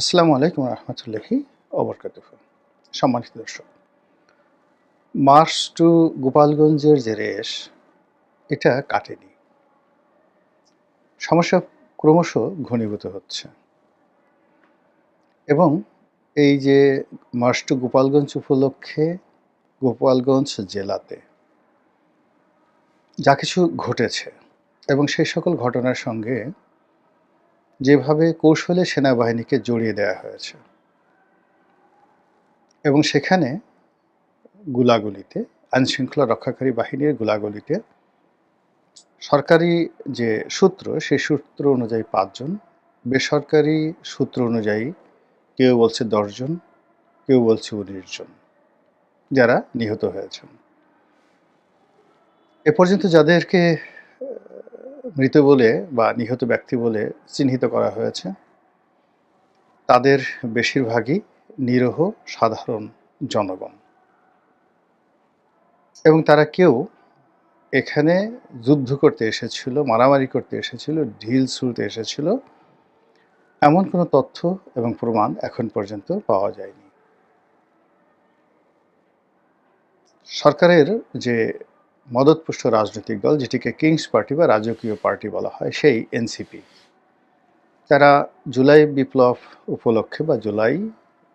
আসসালামু আলাইকুম রহমতুল্লাহি ওবরকাতুহু। সম্মানিত দর্শক, মার্চ টু গোপালগঞ্জের যে রেশ, এটা কাটেনি। সমস্যা ক্রমশ ঘনীভূত হচ্ছে এবং এই যে মার্চ টু গোপালগঞ্জ উপলক্ষে গোপালগঞ্জ জেলাতে যা কিছু ঘটেছে এবং সেই সকল ঘটনার সঙ্গে যেভাবে কৌশলে সেনাবাহিনীকে জড়িয়ে দেওয়া হয়েছে এবং সেখানে গোলাগুলিতে, আইনশৃঙ্খলা রক্ষাকারী বাহিনীর গোলাগুলিতে সরকারি যে সূত্র, সেই সূত্র অনুযায়ী ৫ জন, বেসরকারি সূত্র অনুযায়ী কেউ বলছে ১০ জন, কেউ বলছে ১৯ জন যারা নিহত হয়েছেন। এ পর্যন্ত যাদেরকে মৃত বলে বা নিহত ব্যক্তি বলে চিহ্নিত করা হয়েছে, তাদের বেশিরভাগই নিরীহ সাধারণ জনগণ এবং তারা কেউ এখানে যুদ্ধ করতে এসেছিল, মারামারি করতে এসেছিল, ঢিল ছুঁড়তে এসেছিল, এমন কোনো তথ্য এবং প্রমাণ এখন পর্যন্ত পাওয়া যায়নি। সরকারের যে মদতপুষ্ট রাজনৈতিক দল, যেটিকে কিংস পার্টি বা রাজকীয় পার্টি বলা হয়, সেই এনসিপি, তারা জুলাই বিপ্লব উপলক্ষে বা জুলাই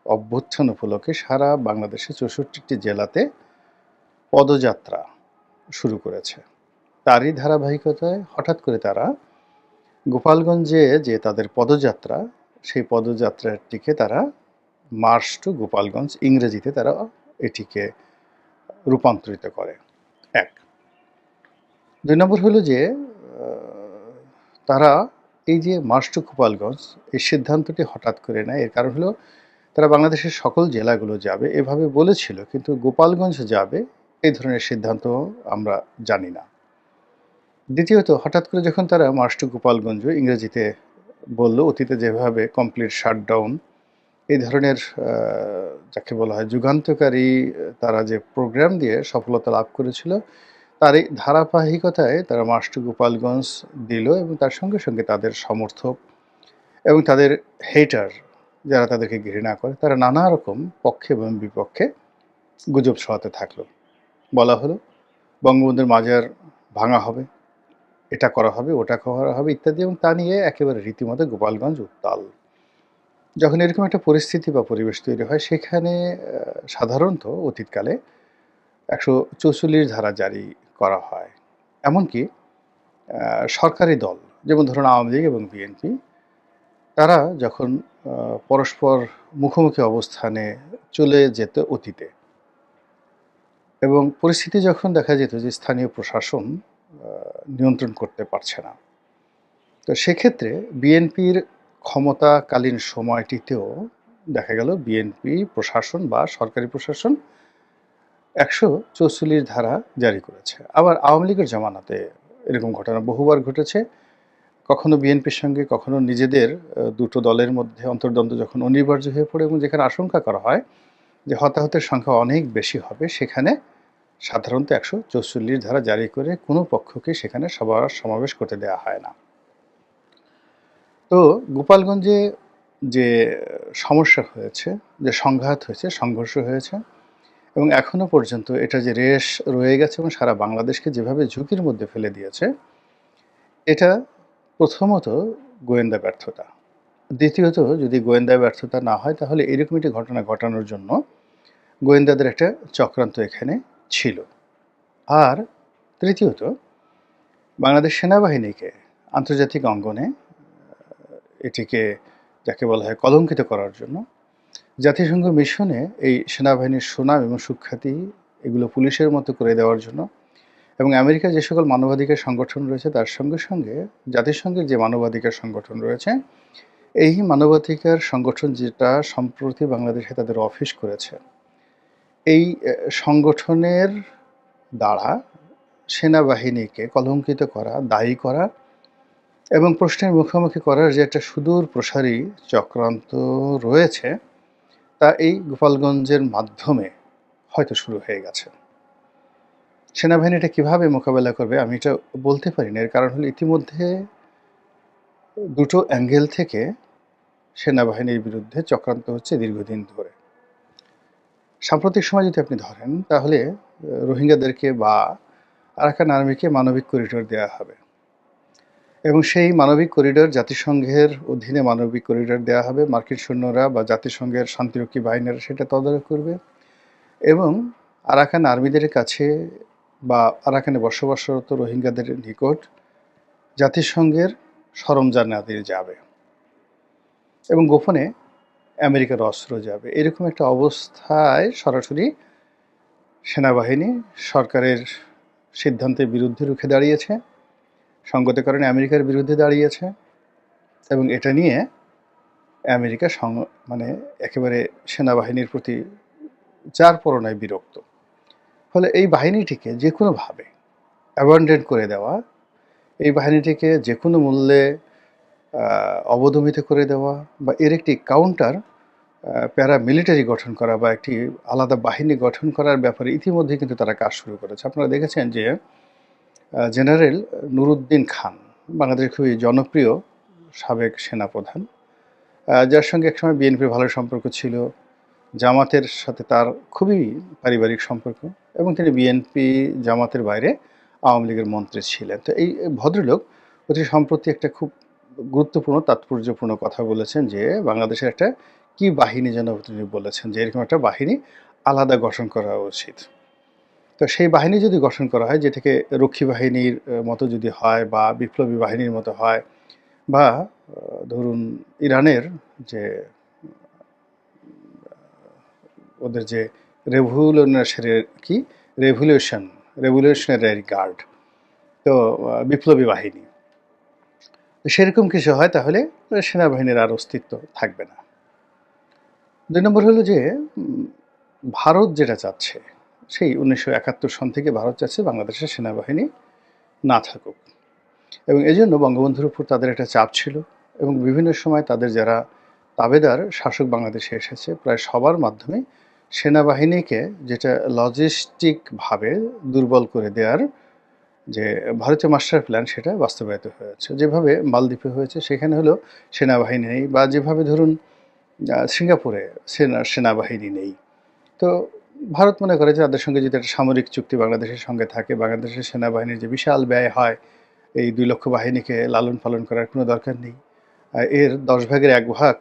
অভ্যুত্থান উপলক্ষে সারা বাংলাদেশে ৬৪টি জেলাতে পদযাত্রা শুরু করেছে। তারই ধারাবাহিকতায় হঠাৎ করে তারা গোপালগঞ্জে যে তাদের পদযাত্রা, সেই পদযাত্রাটিকে তারা মার্চ টু গোপালগঞ্জ, ইংরেজিতে তারা এটিকে রূপান্তরিত করে। ১। ২ নম্বর হলো যে তারা এই যে মার্চ টু গোপালগঞ্জ, এই সিদ্ধান্তটি হঠাৎ করে নেয়। এর কারণ হলো তারা বাংলাদেশের সকল জেলাগুলো যাবে এভাবে বলেছিল, কিন্তু গোপালগঞ্জ যাবে এই ধরনের সিদ্ধান্ত আমরা জানি না। দ্বিতীয়ত, হঠাৎ করে যখন তারা মার্চ টু গোপালগঞ্জ ইংরেজিতে বলল, অতীতে যেভাবে কমপ্লিট শাটডাউন এই ধরনের যাকে বলা হয় যুগান্তকারী তারা যে প্রোগ্রাম দিয়ে সফলতা লাভ করেছিল, তার এই ধারাবাহিকতায় তারা মার্চ টু গোপালগঞ্জ দিল এবং তার সঙ্গে সঙ্গে তাদের সমর্থক এবং তাদের হেটার, যারা তাদেরকে ঘৃণা করে, তারা নানা রকম পক্ষে এবং বিপক্ষে গুজব ছড়াতে থাকলো। বলা হলো বঙ্গবন্ধুর মাজার ভাঙা হবে, এটা করা হবে, ওটা করা হবে ইত্যাদি, এবং তা নিয়ে একেবারে রীতিমতো গোপালগঞ্জ উত্তাল। যখন এরকম একটা পরিস্থিতি বা পরিবেশ তৈরি হয়, সেখানে সাধারণত অতীতকালে ১৪৪ ধারা জারি করা হয়। এমনকি সরকারি দল, যেমন ধরুন আওয়ামী লীগ এবং বিএনপি, তারা যখন পরস্পর মুখোমুখি অবস্থানে চলে যেত অতীতে এবং পরিস্থিতি যখন দেখা যেত যে স্থানীয় প্রশাসন নিয়ন্ত্রণ করতে পারছে না, তো সেক্ষেত্রে বিএনপির ক্ষমতাকালীন সময়টিতেও দেখা গেল বিএনপি প্রশাসন বা সরকারি প্রশাসন ১৪৪ ধারা জারি করেছে। আবার আওয়ামী লীগের জামানাতে এরকম ঘটনা বহুবার ঘটেছে। কখনো বিএনপির সঙ্গে, কখনো নিজেদের দুটো দলের মধ্যে অন্তর্দ্বন্দ্ব যখন অনিবার্য হয়ে পড়ে এবং যেখানে আশঙ্কা করা হয় যে হতাহতের সংখ্যা অনেক বেশি হবে, সেখানে সাধারণত ১৪৪ ধারা জারি করে কোনো পক্ষকে সেখানে সমাবেশ করতে দেওয়া হয় না। তো গোপালগঞ্জে যে সমস্যা হয়েছে, যে সংঘাত হয়েছে, সংঘর্ষ হয়েছে এবং এখনো পর্যন্ত এটা যে রেশ রয়ে গেছে এবং সারা বাংলাদেশকে যেভাবে ঝুঁকির মধ্যে ফেলে দিয়েছে, এটা প্রথমত গোয়েন্দা ব্যর্থতা। দ্বিতীয়ত, যদি গোয়েন্দা ব্যর্থতা না হয়, তাহলে এরকম একটি ঘটনা ঘটানোর জন্য গোয়েন্দাদের একটা চক্রান্ত এখানে ছিল। আর তৃতীয়ত, বাংলাদেশ সেনাবাহিনীকে আন্তর্জাতিক অঙ্গনে এটিকে যাকে বলা হয় কলঙ্কিত করার জন্য, জাতিসংঘ মিশনে এই সেনাবাহিনীর সুনাম এবং সুখ্যাতি এগুলো পুলিশের মতো করে দেওয়ার জন্য এবং আমেরিকার যে সকল মানবাধিকার সংগঠন রয়েছে তার সঙ্গে সঙ্গে জাতিসংঘের যে মানবাধিকার সংগঠন রয়েছে, এই মানবাধিকার সংগঠন যেটা সম্প্রতি বাংলাদেশে তাদের অফিস করেছে, এই সংগঠনের দ্বারা সেনাবাহিনীকে কলঙ্কিত করা, দায়ী করা এবং প্রশ্নের মুখোমুখি করার যে একটা সুদূর প্রসারী চক্রান্ত রয়েছে, তা এই গোপালগঞ্জের মাধ্যমে হয়তো শুরু হয়ে গেছে। সেনাবাহিনী এটা কীভাবে মোকাবেলা করবে আমি এটা বলতে পারি না। এর কারণ হলো ইতিমধ্যে দুটো অ্যাঙ্গেল থেকে সেনাবাহিনীর বিরুদ্ধে চক্রান্ত হচ্ছে দীর্ঘদিন ধরে। সাম্প্রতিক সময় যদি আপনি ধরেন তাহলে রোহিঙ্গাদেরকে বা আরাকান আর্মিকে মানবিক করিডোর দেওয়া হবে এবং সেই মানবিক করিডোর জাতিসংঘের অধীনে মানবিক করিডোর দেওয়া হবে। মার্কিন সৈন্যরা বা জাতিসংঘের শান্তিরক্ষী বাহিনীরা সেটা তদারক করবে এবং আরাকান আর্মিদের কাছে বা আরাকানে বসবাসরত রোহিঙ্গাদের নিকট জাতিসংঘের সরঞ্জামাদি যাবে এবং গোপনে আমেরিকার অস্ত্র যাবে। এরকম একটা অবস্থায় সরাসরি সেনাবাহিনী সরকারের সিদ্ধান্তের বিরুদ্ধে রুখে দাঁড়িয়েছে, সঙ্গত কারণে আমেরিকার বিরুদ্ধে দাঁড়িয়েছে এবং এটা নিয়ে আমেরিকা মানে একেবারে সেনাবাহিনীর প্রতি যারপরনায় বিরক্ত। ফলে এই বাহিনীটিকে যে কোনোভাবে অ্যাবান্ডন করে দেওয়া, এই বাহিনীটিকে যে কোনো মূল্যে অবদমিত করে দেওয়া বা এর একটি কাউন্টার প্যারামিলিটারি গঠন করা বা একটি আলাদা বাহিনী গঠন করার ব্যাপারে ইতিমধ্যে কিন্তু তারা কাজ শুরু করেছে। আপনারা দেখেছেন যে জেনারেল নুরুদ্দিন খান বাংলাদেশের খুবই জনপ্রিয় সাবেক সেনাপ্রধান, যার সঙ্গে একসময় বিএনপির ভালো সম্পর্ক ছিল, জামাতের সাথে তার খুবই পারিবারিক সম্পর্ক এবং তিনি বিএনপি জামাতের বাইরে আওয়ামী লীগের মন্ত্রী ছিলেন। তো এই ভদ্রলোক অতি সম্প্রতি একটা খুব গুরুত্বপূর্ণ তাৎপর্যপূর্ণ কথা বলেছেন যে বাংলাদেশের একটা কি বাহিনী যেন তিনি বলেছেন যে এরকম একটা বাহিনী আলাদা গঠন করা উচিত। তো সেই বাহিনী যদি গঠন করা হয় যেটাকে রক্ষী বাহিনীর মতো যদি হয় বা বিপ্লবী বাহিনীর মতো হয় বা ধরুন ইরানের যে ওদের যে রেভলিউশনারি গার্ড, তো বিপ্লবী বাহিনী সেরকম কিছু হয় তাহলে সেনাবাহিনীর আর অস্তিত্ব থাকবে না। ২ নম্বর হলো যে ভারত যেটা চাচ্ছে সেই ১৯৭১ সন থেকে ভারত চাচ্ছে বাংলাদেশের সেনাবাহিনী না থাকুক এবং এজন্য বঙ্গবন্ধুর উপর তাদের একটা চাপ ছিল এবং বিভিন্ন সময় তাদের যারা তাবেদার শাসক বাংলাদেশে এসেছে প্রায় সবার মাধ্যমে সেনাবাহিনীকে যেটা লজিস্টিকভাবে দুর্বল করে দেওয়ার যে ভারতীয় মাস্টার প্ল্যান সেটা বাস্তবায়িত হয়েছে। যেভাবে মালদ্বীপে হয়েছে সেখানে হলো সেনাবাহিনী নেই বা যেভাবে ধরুন সিঙ্গাপুরে সেনাবাহিনী নেই। তো ভারত মনে করে যে তাদের সঙ্গে যদি একটা সামরিক চুক্তি বাংলাদেশের সঙ্গে থাকে, বাংলাদেশের সেনাবাহিনীর যে বিশাল ব্যয় হয় এই ২ লক্ষ বাহিনীকে লালন পালন করার কোনো দরকার নেই। এর ১০ ভাগের ১ ভাগ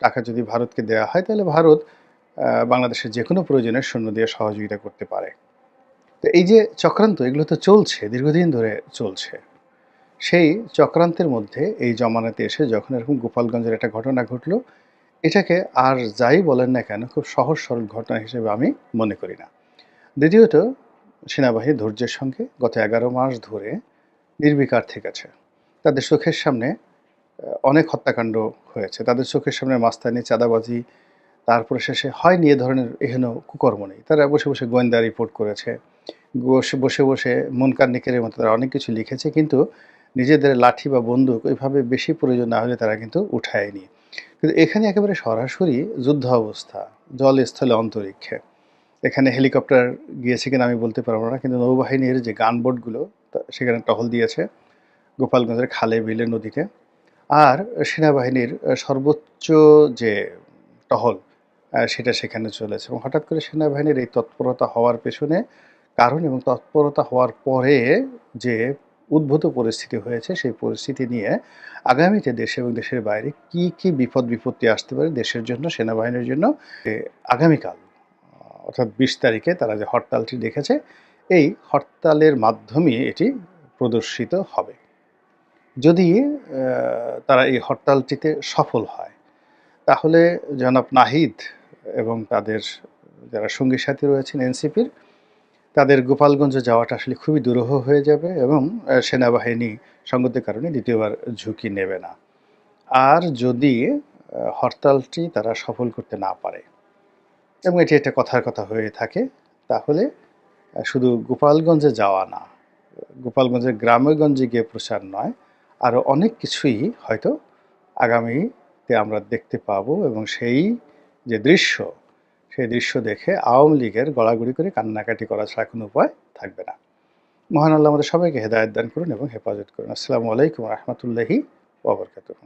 টাকা যদি ভারতকে দেওয়া হয় তাহলে ভারত বাংলাদেশের যে কোনো প্রয়োজনে সৈন্য দিয়ে সহযোগিতা করতে পারে। তো এই যে চক্রান্ত এগুলো তো চলছে, দীর্ঘদিন ধরে চলছে। সেই চক্রান্তের মধ্যে এই জমানাতে এসে যখন এরকম গোপালগঞ্জের একটা ঘটনা ঘটলো, এটাকে আর যাই বলেন না কেন খুব সহজ সরল ঘটনা হিসেবে আমি মনে করি না। দ্বিতীয়ত সেনাবাহিনী ধৈর্যের সঙ্গে গত ১১ মাস ধরে নির্বিকার থেকেছে। তাদের চোখের সামনে অনেক হত্যাকাণ্ড হয়েছে। তাদের চোখের সামনে মাস্তানি, চাঁদাবাজি, তারপরে শেষে হয়নি এ ধরনের এহেন কুকর্ম নেই। তারা বসে, বসে গোয়েন্দা রিপোর্ট করেছে। বসে, বসে মুনকার নেকিরের মতো তারা অনেক কিছু লিখেছে কিন্তু নিজেদের লাঠি বা বন্দুক ওইভাবে বেশি প্রয়োজন না হলে তারা কিন্তু উঠায়নি। কিন্তু এখানে একেবারে সরাসরি যুদ্ধ অবস্থা, জলে, স্থলে, অন্তরিক্ষে। এখানে হেলিকপ্টার গিয়েছে কিনা আমি বলতে পারব না কিন্তু নৌবাহিনীর যে গানবোটগুলো সেখানে টহল দিয়েছে গোপালগঞ্জের খালে, বিলে, নদীতে। আর সেনাবাহিনীর সর্বোচ্চ যে টহল সেটা সেখানে চলেছে এবং হঠাৎ করে সেনাবাহিনীর এই তৎপরতা হওয়ার পেছনে কারণ এবং তৎপরতা হওয়ার পরে যে উদ্ভূত পরিস্থিতি হয়েছে সেই পরিস্থিতি নিয়ে আগামীতে দেশে এবং দেশের বাইরে কি কি বিপদ বিপত্তি আসতে পারে দেশের জন্য, সেনাবাহিনীর জন্য, আগামীকাল অর্থাৎ ২০ তারিখে তারা যে হরতালটি দেখেছে এই হরতালের মাধ্যমে এটি প্রদর্শিত হবে। যদি তারা এই হরতালটিতে সফল হয় তাহলে জনাব নাহিদ এবং তাদের যারা সঙ্গী সাথী রয়েছেন এনসিপির তাদের গোপালগঞ্জে যাওয়াটা আসলে খুবই দুরূহ হয়ে যাবে এবং সেনাবাহিনী সঙ্গতির কারণে দ্বিতীয়বার ঝুঁকি নেবে না। আর যদি হরতালটি তারা সফল করতে না পারে এবং এটি একটা কথার কথা হয়ে থাকে তাহলে শুধু গোপালগঞ্জে যাওয়া না, গোপালগঞ্জের গ্রামেগঞ্জে গিয়ে প্রচার নয়, আরও অনেক কিছুই হয়তো আগামীতে আমরা দেখতে পাবো এবং সেই যে দৃশ্য সেই দৃশ্য দেখে আওয়ামী লীগের গড়াগড়ি করে কান্নাকাটি করা ছাড়া কোনো উপায় থাকবে না। মহান আল্লাহ আমাদের সবাইকে হেদায়েত দান করুন এবং হেফাজত করুন। আসসালামু আলাইকুম রহমতুল্লাহি ওয়া বারাকাতুহু।